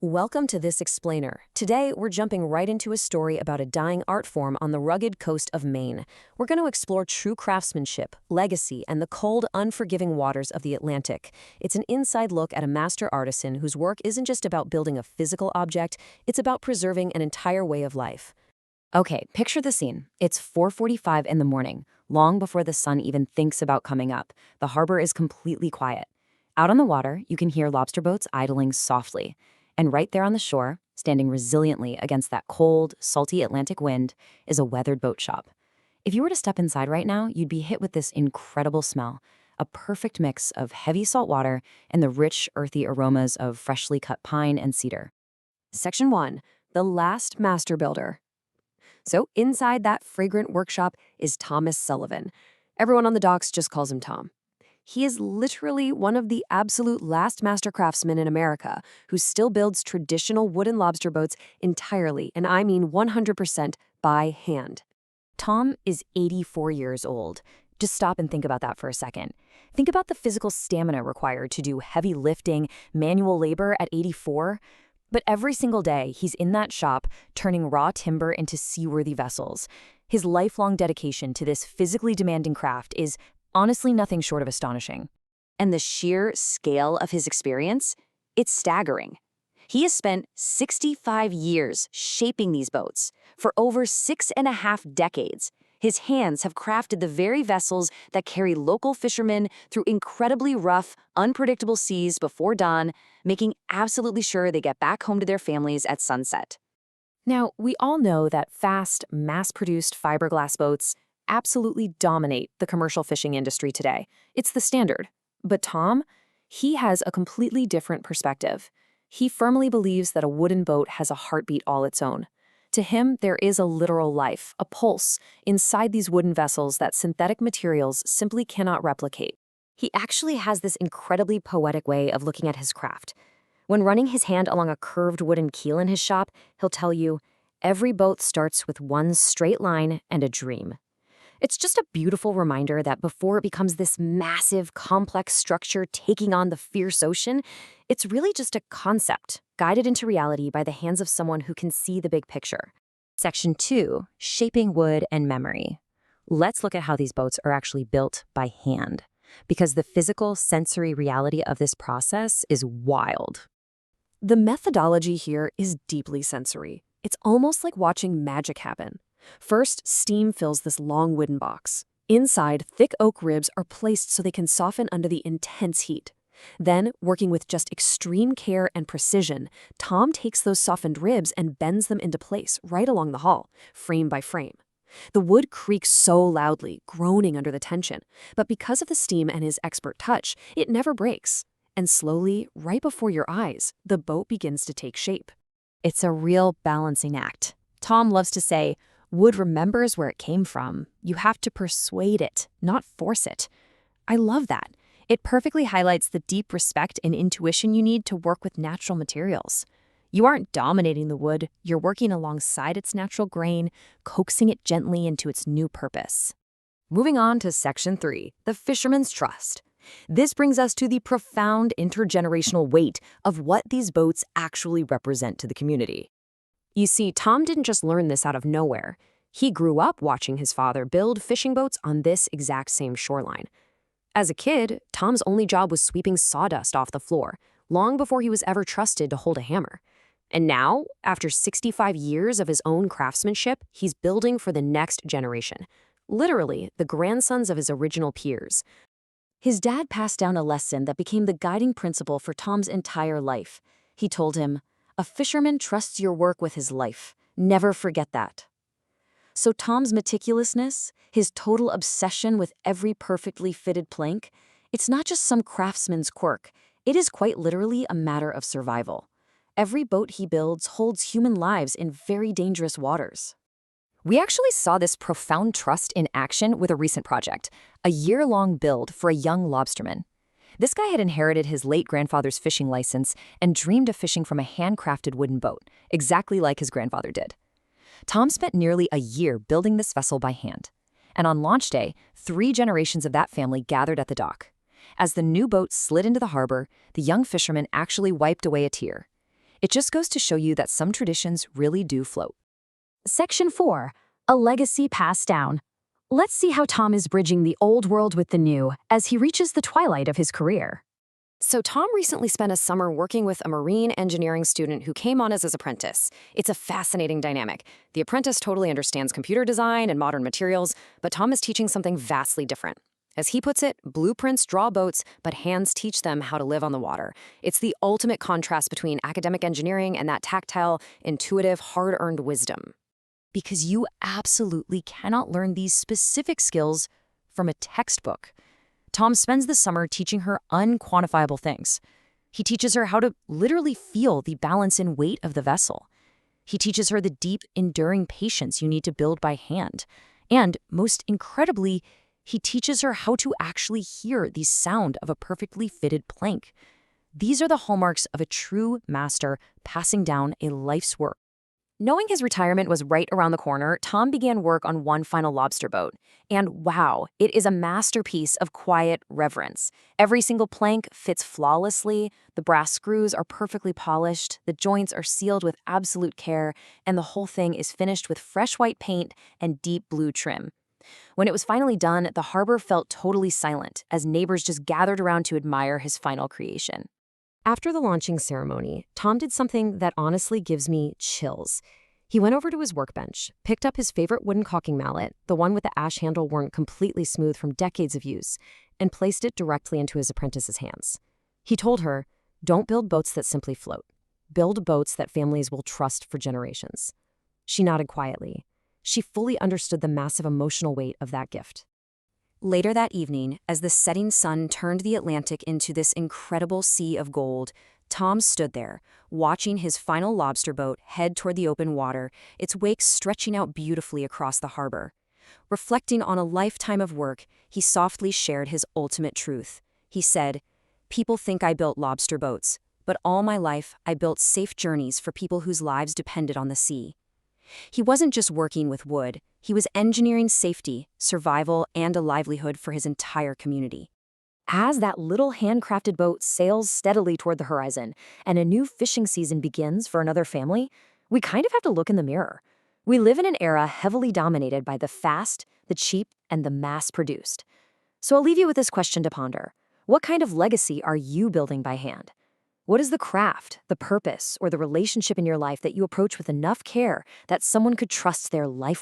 Welcome to This Explainer. Today, we're jumping right into a story about a dying art form on the rugged coast of Maine. We're going to explore true craftsmanship, legacy, and the cold, unforgiving waters of the Atlantic. It's an inside look at a master artisan whose work isn't just about building a physical object, it's about preserving an entire way of life. Okay, picture the scene. It's 4:45 in the morning, long before the sun even thinks about coming up. The harbor is completely quiet. Out on the water, you can hear lobster boats idling softly. And right there on the shore, standing resiliently against that cold, salty Atlantic wind, is a weathered boat shop. If you were to step inside right now, you'd be hit with this incredible smell, a perfect mix of heavy salt water and the rich, earthy aromas of freshly cut pine and cedar. Section 1. The Last Master Builder. So inside that fragrant workshop is Thomas Sullivan. Everyone on the docks just calls him Tom. He is literally one of the absolute last master craftsmen in America who still builds traditional wooden lobster boats entirely, and I mean 100% by hand. Tom is 84 years old. Just stop and think about that for a second. Think about the physical stamina required to do heavy lifting, manual labor at 84. But every single day, he's in that shop, turning raw timber into seaworthy vessels. His lifelong dedication to this physically demanding craft is honestly nothing short of astonishing. And the sheer scale of his experience, it's staggering. He has spent 65 years shaping these boats. For over 6.5 decades, his hands have crafted the very vessels that carry local fishermen through incredibly rough, unpredictable seas before dawn, making absolutely sure they get back home to their families at sunset. Now, we all know that fast, mass-produced fiberglass boats absolutely dominate the commercial fishing industry today. It's the standard. But Tom, he has a completely different perspective. He firmly believes that a wooden boat has a heartbeat all its own. To him, there is a literal life, a pulse, inside these wooden vessels that synthetic materials simply cannot replicate. He actually has this incredibly poetic way of looking at his craft. When running his hand along a curved wooden keel in his shop, he'll tell you, every boat starts with one straight line and a dream. It's just a beautiful reminder that before it becomes this massive, complex structure taking on the fierce ocean, it's really just a concept, guided into reality by the hands of someone who can see the big picture. Section 2, Shaping Wood and Memory. Let's look at how these boats are actually built by hand, because the physical, sensory reality of this process is wild. The methodology here is deeply sensory. It's almost like watching magic happen. First, steam fills this long wooden box. Inside, thick oak ribs are placed so they can soften under the intense heat. Then, working with just extreme care and precision, Tom takes those softened ribs and bends them into place right along the hull, frame by frame. The wood creaks so loudly, groaning under the tension, but because of the steam and his expert touch, it never breaks. And slowly, right before your eyes, the boat begins to take shape. It's a real balancing act. Tom loves to say, wood remembers where it came from. You have to persuade it, not force it. I love that. It perfectly highlights the deep respect and intuition you need to work with natural materials. You aren't dominating the wood, you're working alongside its natural grain, coaxing it gently into its new purpose. Moving on to Section 3, the Fisherman's Trust. This brings us to the profound intergenerational weight of what these boats actually represent to the community. You see, Tom didn't just learn this out of nowhere. He grew up watching his father build fishing boats on this exact same shoreline. As a kid, Tom's only job was sweeping sawdust off the floor, long before he was ever trusted to hold a hammer. And now, after 65 years of his own craftsmanship, he's building for the next generation. Literally, the grandsons of his original peers. His dad passed down a lesson that became the guiding principle for Tom's entire life. He told him, "A fisherman trusts your work with his life. Never forget that." So Tom's meticulousness, his total obsession with every perfectly fitted plank, it's not just some craftsman's quirk. It is quite literally a matter of survival. Every boat he builds holds human lives in very dangerous waters. We actually saw this profound trust in action with a recent project, a year-long build for a young lobsterman. This guy had inherited his late grandfather's fishing license and dreamed of fishing from a handcrafted wooden boat, exactly like his grandfather did. Tom spent nearly a year building this vessel by hand. And on launch day, 3 generations of that family gathered at the dock. As the new boat slid into the harbor, the young fisherman actually wiped away a tear. It just goes to show you that some traditions really do float. Section 4. A legacy passed down. Let's see how Tom is bridging the old world with the new as he reaches the twilight of his career. So Tom recently spent a summer working with a marine engineering student who came on as his apprentice. It's a fascinating dynamic. The apprentice totally understands computer design and modern materials, but Tom is teaching something vastly different. As he puts it, blueprints draw boats, but hands teach them how to live on the water. It's the ultimate contrast between academic engineering and that tactile, intuitive, hard-earned wisdom. Because you absolutely cannot learn these specific skills from a textbook. Tom spends the summer teaching her unquantifiable things. He teaches her how to literally feel the balance and weight of the vessel. He teaches her the deep, enduring patience you need to build by hand. And, most incredibly, he teaches her how to actually hear the sound of a perfectly fitted plank. These are the hallmarks of a true master passing down a life's work. Knowing his retirement was right around the corner, Tom began work on one final lobster boat. And wow, it is a masterpiece of quiet reverence. Every single plank fits flawlessly, the brass screws are perfectly polished, the joints are sealed with absolute care, and the whole thing is finished with fresh white paint and deep blue trim. When it was finally done, the harbor felt totally silent, as neighbors just gathered around to admire his final creation. After the launching ceremony, Tom did something that honestly gives me chills. He went over to his workbench, picked up his favorite wooden caulking mallet, the one with the ash handle worn completely smooth from decades of use, and placed it directly into his apprentice's hands. He told her, "Don't build boats that simply float. Build boats that families will trust for generations." She nodded quietly. She fully understood the massive emotional weight of that gift. Later that evening, as the setting sun turned the Atlantic into this incredible sea of gold, Tom stood there, watching his final lobster boat head toward the open water, its wake stretching out beautifully across the harbor. Reflecting on a lifetime of work, he softly shared his ultimate truth. He said, "People think I built lobster boats, but all my life I built safe journeys for people whose lives depended on the sea." He wasn't just working with wood, he was engineering safety, survival, and a livelihood for his entire community. As that little handcrafted boat sails steadily toward the horizon and a new fishing season begins for another family, we kind of have to look in the mirror. We live in an era heavily dominated by the fast, the cheap, and the mass-produced. So I'll leave you with this question to ponder. What kind of legacy are you building by hand? What is the craft, the purpose, or the relationship in your life that you approach with enough care that someone could trust their life